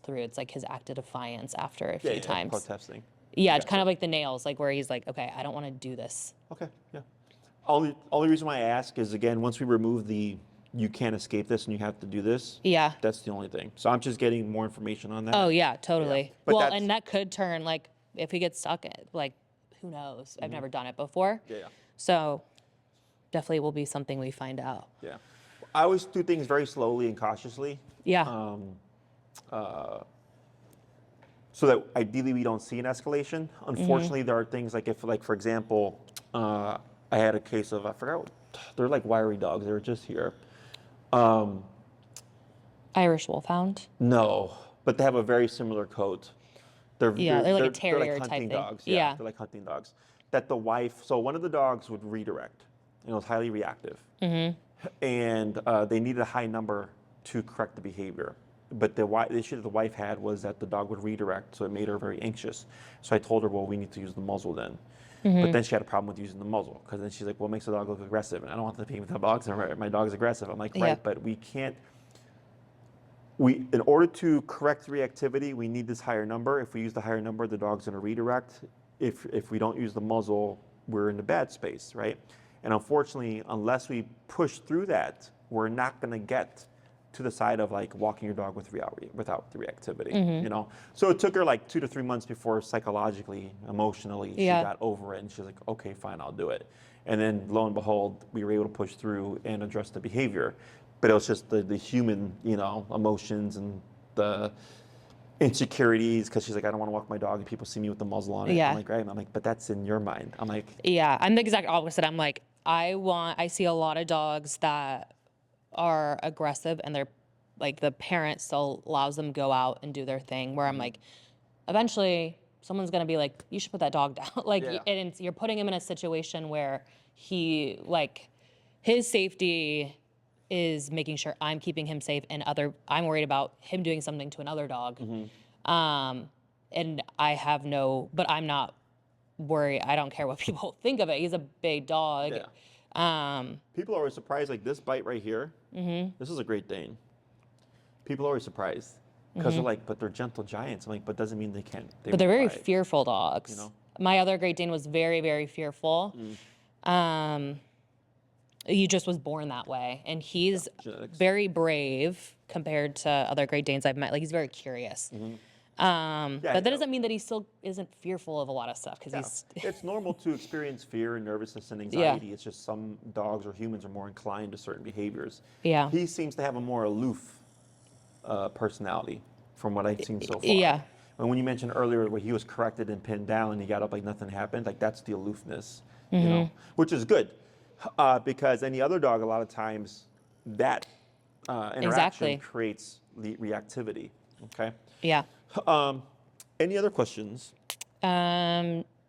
through. It's like his act of defiance after a few times. Protesting. Yeah, it's kind of like the nails, like where he's like, okay, I don't want to do this. Okay, yeah. Only reason why I ask is, again, once we remove the you can't escape this and you have to do this, that's the only thing. So I'm just getting more information on that. Oh, yeah, totally. Yeah. Well, and that could turn, like, if he gets stuck, like, who knows? I've never done it before. Yeah. So definitely will be something we find out. Yeah. I always do things very slowly and cautiously. Yeah. So that ideally we don't see an escalation. Unfortunately, there are things like for example, I had a case of, I forgot what, they're like wiry dogs. They were just here. Irish Wolfhound? No, but they have a very similar coat. They're like a terrier they're like hunting type thing. dogs. Yeah, they're like hunting dogs. That the wife, so one of the dogs would redirect. and it was highly reactive. And they needed a high number to correct the behavior. But the issue that the wife had was that the dog would redirect, so it made her very anxious. So I told her, well, we need to use the muzzle then. But then she had a problem with using the muzzle, because then she's like, well, it makes the dog look aggressive, and I don't want to with the dogs. My dog's aggressive. I'm like, right, but we can't. In order to correct reactivity, we need this higher number. If we use the higher number, the dog's going to redirect. If we don't use the muzzle, we're in the bad space, right? And unfortunately, unless we push through that, we're not going to get to the side of like walking your dog without the reactivity, you know? So it took her like 2 to 3 months before psychologically, emotionally, she got over it, and she's like, okay, fine, I'll do it. And then lo and behold, we were able to push through and address the behavior. But it was just the human, you know, emotions and the insecurities, because she's like, I don't want to walk my dog and people see me with the muzzle on it. Yeah. I'm like, right. I'm like, but that's in your mind. I'm like, Yeah, I'm the exact opposite. I'm like, I see a lot of dogs that are aggressive, and they're like, the parent still allows them to go out and do their thing, where I'm like, eventually someone's gonna be like, you should put that dog down. Like, and you're putting him in a situation where he, like, his safety is making sure I'm keeping him safe, and I'm worried about him doing something to another dog. And but I'm not worried. I don't care what people think of it. He's a big dog. people are always surprised, like this bite right here. This is a Great Dane. People are always surprised because they're like, but they're gentle giants. I'm like, but doesn't mean they can't. But they're very bite. fearful dogs. You know? My other Great Dane was very, very fearful. He just was born that way, and he's very brave compared to other Great Danes I've met. Like, he's very curious. But that doesn't mean that he still isn't fearful of a lot of stuff, because It's normal to experience fear and nervousness and anxiety. It's just some dogs or humans are more inclined to certain behaviors. He seems to have a more aloof personality from what I've seen so far. And when you mentioned earlier where he was corrected and pinned down and he got up like nothing happened, like that's the aloofness, you know, which is good. Because any other dog, a lot of times, that interaction creates the reactivity. Okay. Any other questions?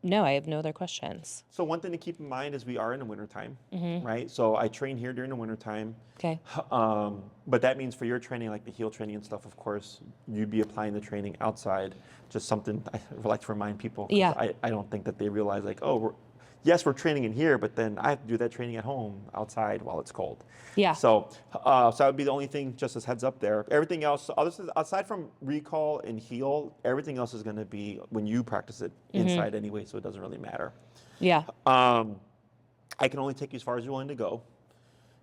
No, I have no other questions. So one thing to keep in mind is we are in the wintertime, right? So I train here during the wintertime. Okay. But that means for your training, like the heel training and stuff, of course, you'd be applying the training outside. Just something I like to remind people. I don't think that they realize, like, oh, yes, we're training in here, but then I have to do that training at home outside while it's cold. So that would be the only thing, just as heads up there. Everything else, aside from recall and heel, everything else is going to be when you practice it inside anyway, so it doesn't really matter. I can only take you as far as you're willing to go.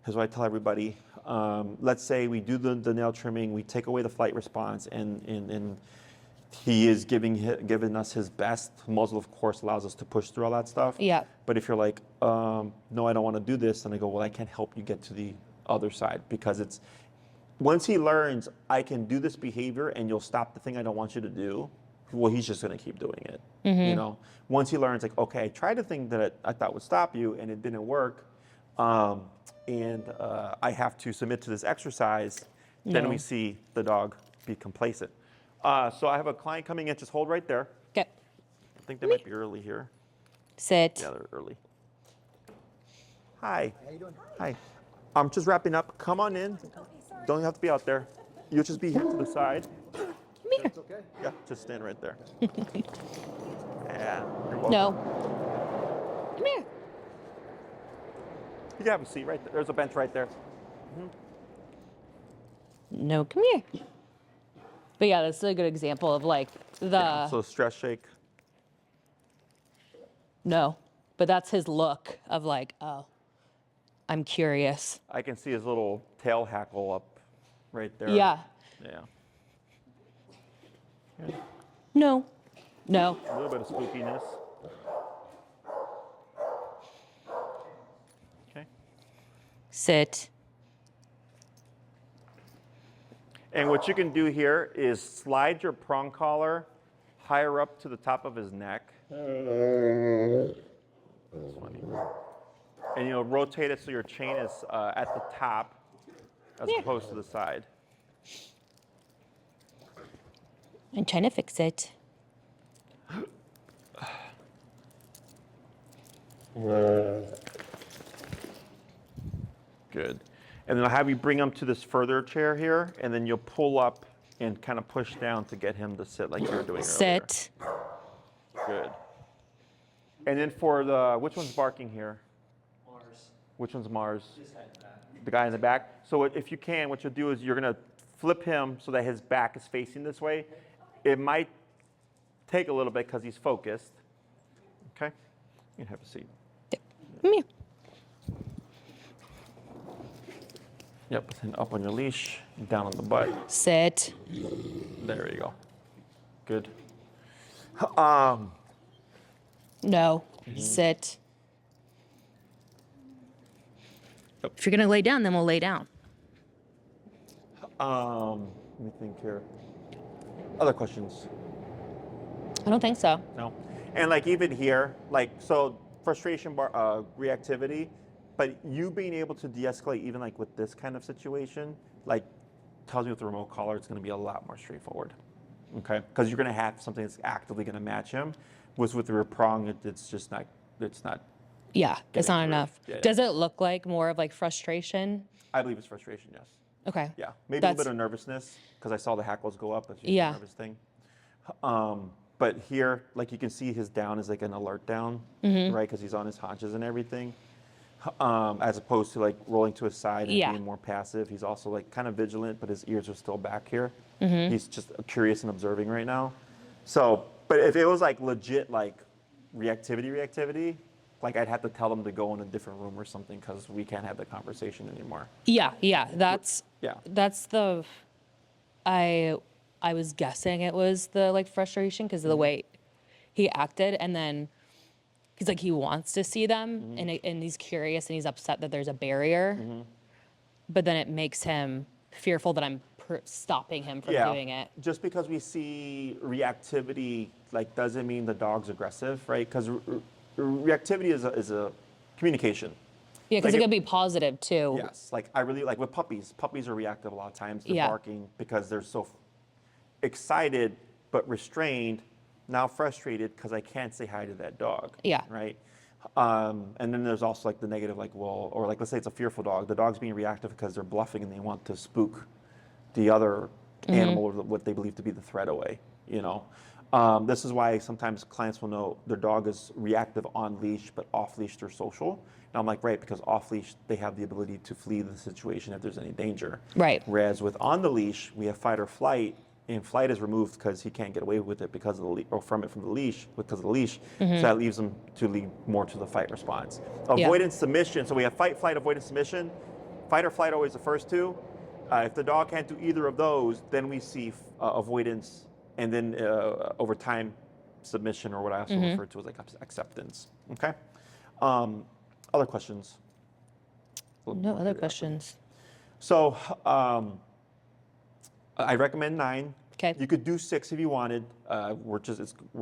Here's what I tell everybody. Let's say we do the nail trimming, we take away the flight response, and he is giving us his best. Muzzle, of course, allows us to push through all that stuff. But if you're like, no, I don't want to do this, then I go, well, I can't help you get to the other side, because it's once he learns I can do this behavior and you'll stop the thing I don't want you to do, well, he's just going to keep doing it. You know, once he learns, like, okay, I tried a thing that I thought would stop you and it didn't work, and I have to submit to this exercise, then we see the dog be complacent. So I have a client coming in. Just hold right there. Okay. I think they might be early here. Sit. Yeah, they're early. Hi. How you doing? Hi. I'm just wrapping up. Come on in. Don't have to be out there. You'll just be here to the side. Come here. That's okay. Yeah, just stand right there. Yeah. You're welcome. No. Come here. You can have a seat right there. There's a bench right there. No, come here. But yeah, that's a good example of like So stress shake. No, but that's his look of like, oh, I'm curious. I can see his little tail hackle up right there. Yeah. No. No. A little bit of spookiness. Okay. Sit. And what you can do here is slide your prong collar higher up to the top of his neck. That's funny. And you'll rotate it so your chain is at the top as opposed to the side. I'm trying to fix it. Good. And then I'll have you bring him to this further chair here, and then you'll pull up and kind of push down to get him to sit like you were doing earlier. Sit. Good. And then for the, which one's barking here? Mars. Which one's Mars? Just head back. The guy in the back. So if you can, what you'll do is you're gonna flip him so that his back is facing this way. It might take a little bit because he's focused. Okay? You can have a seat. Come here. Yep, and up on your leash, down on the butt. Sit. There you go. Good. No. Sit. Yep. If you're gonna lay down, then we'll lay down. Let me think here. Other questions? I don't think so. No. And like even here, like so frustration bar reactivity, but you being able to de-escalate even like with this kind of situation, like tells me with the remote collar it's going to be a lot more straightforward. Okay? Because you're going to have something that's actively going to match him. With your prong, it's just not. It's not. Yeah, it's not through. enough. Yeah, yeah. Does it look like more of like frustration? I believe it's frustration. Yes. Okay. Yeah. Maybe a little bit of nervousness because I saw the hackles go up. That's usually Yeah. a nervous thing. But here, like you can see, his down is like an alert down, right? Because he's on his haunches and everything. As opposed to like rolling to his side and Yeah. being more passive. He's also like kind of vigilant, but his ears are still back here. He's just curious and observing right now. So, but if it was like legit like reactivity, like I'd have to tell them to go in a different room or something because we can't have the conversation anymore. Yeah, yeah. That's Yeah. the I was guessing it was the like frustration because of the way he acted, and then he's like he wants to see them, and he's curious and he's upset that there's a barrier, but then it makes him fearful that I'm stopping him from doing it. Just because we see reactivity, like, doesn't mean the dog's aggressive, right? Because reactivity is a communication. Yeah, because Like it could be positive too. Yes, like I really like with puppies. Puppies are reactive a lot of times. They're Yeah. barking because they're so excited but restrained, now frustrated because I can't say hi to that dog. Yeah. Right. And then there's also like the negative, like well, or like let's say it's a fearful dog. The dog's being reactive because they're bluffing and they want to spook the other animal or what they believe to be the threat away. You know, this is why sometimes clients will know their dog is reactive on leash, but off leash they're social. And I'm like, right, because off leash they have the ability to flee the situation if there's any danger. Right. Whereas with on the leash, we have fight or flight, and flight is removed because he can't get away with it because of the or from the leash because of the leash. So that leaves him to lead more to the fight response. Yeah. Avoidance, submission. So we have fight, flight, avoidance, submission. Fight or flight always the first two. If the dog can't do either of those, then we see avoidance, and then over time, submission, or what I also refer to as like acceptance. Okay. Other questions? No other questions. So I recommend 9. Okay. You could do 6 if you wanted. We're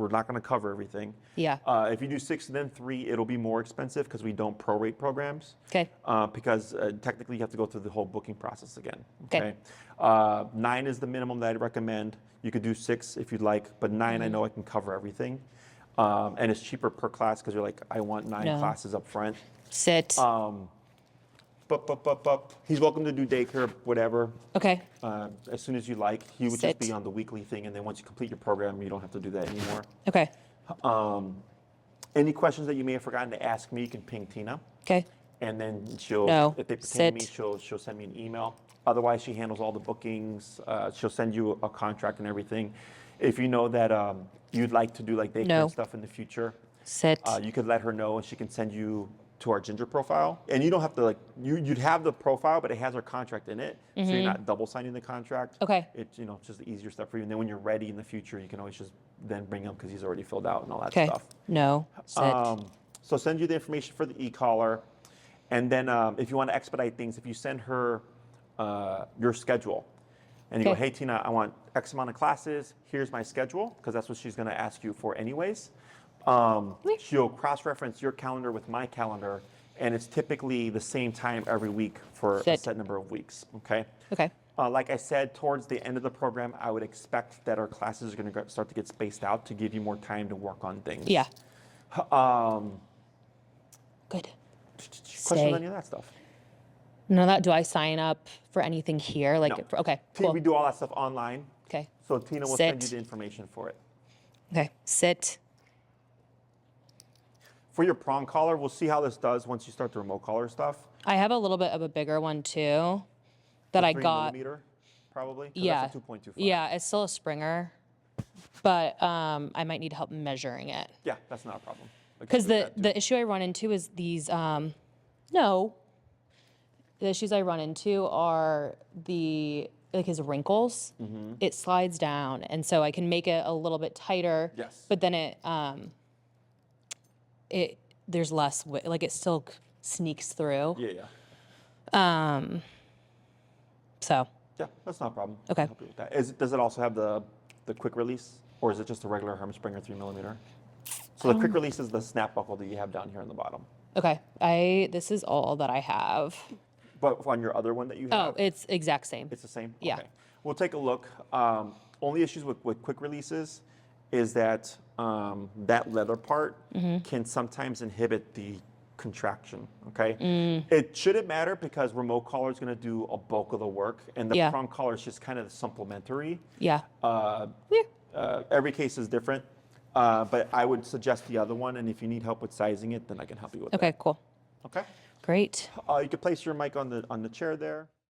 not going to cover everything. Yeah. If you do 6 and then 3, it'll be more expensive because we don't prorate programs. Okay. Because technically you have to go through the whole booking process again. Okay. 9 is the minimum that I'd recommend. You could do 6 if you'd like, but 9 I know I can cover everything. And it's cheaper per class because you're like, I want 9 No. classes up front. Sit. He's welcome to do daycare, whatever. Okay. As soon as you like. He would Sit. just be on the weekly thing, and then once you complete your program, you don't have to do that anymore. Okay. Any questions that you may have forgotten to ask me, you can ping Tina, Okay. and then she'll, No. if they pertain to me, Sit. she'll send me an email. Otherwise, she handles all the bookings. She'll send you a contract and everything. If you know that you'd like to do like daycare No. stuff in the future, Sit. you could let her know, and she can send you to our Ginger profile. And you don't have to like, you'd have the profile, but it has our contract in it. So you're not double signing the contract. Okay. It's, just the easier stuff for you. And then when you're ready in the future, you can always just then bring him because he's already filled out and all that Okay. stuff. No. Sit. So send you the information for the e-collar. And then if you want to expedite things, if you send her your schedule and you go, Okay. hey, Tina, I want X amount of classes. Here's my schedule, because that's what she's going to ask you for anyways. She'll cross-reference your calendar with my calendar, and it's typically the same time every week for a Sit. set number of weeks, okay? Okay. Like I said, towards the end of the program, I would expect that our classes are going to start to get spaced out to give you more time to work on things. Yeah. Um, Good. questions Stay. on any of that stuff? None of that. Do I sign up for anything here? Like, No. okay, Tina, cool. we do all that stuff online. Okay. So Tina will send you Sit. the information for it. Okay. Sit. For your prong collar, we'll see how this does once you start the remote collar stuff. I have a little bit of a bigger one too that The I 3 got. millimeter, probably. 'Cause Yeah. That's a 2.25. Yeah, it's still a Springer, but I might need help measuring it. Yeah, that's not a problem. I can Because do the that, too. the issue I run into is these no. The issues I run into are his wrinkles. Mm-hmm. It slides down, and so I can make it a little bit tighter. Yes. But then there's less like it still sneaks through. Yeah. So Yeah, that's not a problem. I Okay. can help you with that. Does it also have the quick release, or is it just a regular Herm Springer 3 millimeter? So the quick release is the snap buckle that you have down here on the bottom. okay, this is all that I have. But on your other one that you Oh, have, it's exact same. it's the same? Yeah. Okay. We'll take a look. Only issues with quick releases is that that leather part Mm-hmm. can sometimes inhibit the contraction, okay? Mm. It shouldn't matter because remote collar is going to do a bulk of the work, and the Yeah. prong collar is just kind of supplementary. Yeah. Every case is different, but I would suggest the other one, and if you need help with sizing it, then I can help you with Okay, cool. that. Okay? Great. You can place your mic on the chair there.